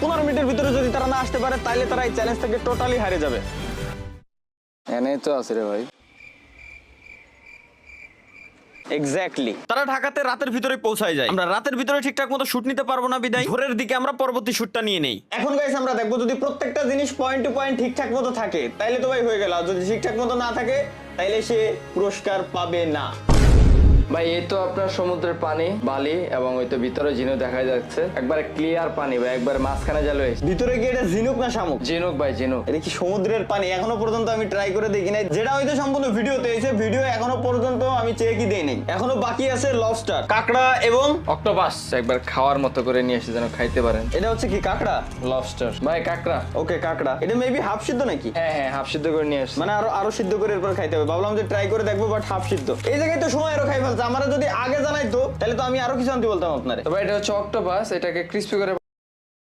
15 মিনিটের ভিতরে যদি তারা না আসতে পারে তাহলে তারা এই চ্যালেঞ্জ থেকে টোটালি হারিয়ে যাবে। এনেই তো আছে রে ভাই। এক্স্যাক্টলি, তারা ঢাকাতে রাতের ভিতরে পৌঁছায় যায়। আমরা রাতের ভিতরে ঠিকঠাক মতো শুট নিতে পারবো না বিদায় ভোরের দিকে আমরা পরবর্তী শুটটা নিয়ে নেই। এখন গাইস আমরা দেখবো যদি প্রত্যেকটা জিনিস পয়েন্ট টু পয়েন্ট ঠিকঠাক মতো থাকে তাইলে তো ভাই হয়ে গেল, আর যদি ঠিকঠাক মতো না থাকে তাইলে সে পুরস্কার পাবে না। ভাই এই তো আপনার সমুদ্রের পানি, বালি এবং ওই তো ভিতরে ঝিনুক দেখা যাচ্ছে, একবারে ক্লিয়ার পানি ভাই, একবারে মাঝখানে জাল হয়েছে। ভিতরে কি এটা ঝিনুক না শামুক? ঝিনুক ভাই, ঝিনুক। এটা কি সমুদ্রের পানি? এখনো পর্যন্ত আমি ট্রাই করে দেখি নাই, যেটা হয়তো সম্পূর্ণ ভিডিওতে এসে ভিডিও এখনো পর্যন্ত আমি চেকই দেই নাই। এখনো বাকি আছে লবস্টার, কাঁকড়া এবং অক্টোপাস, একবার খাওয়ার মতো করে নিয়ে এসে যেন খাইতে পারেন। এটা হচ্ছে কি কাঁকড়া? লবস্টার ভাই, কাঁকড়া। ওকে কাঁকড়া, এটা মেবি হাফ সিদ্ধ নাকি? হ্যাঁ হ্যাঁ, হাফ সিদ্ধ করে নিয়ে এসে, মানে আরো সিদ্ধ করে এরপর খাইতে হবে। ভাবলাম যে ট্রাই করে দেখবো, বাট হাফ সিদ্ধ। এই জায়গায় তো সময় আরো খাই ফেলছে। আমরা যদি আগে জানাইতো তাহলে তো আমি আরো কিছু আনতে বলতাম আপনারে। তো ভাই এটা হচ্ছে অক্টোপাস, এটাকে ক্রিস্পি করে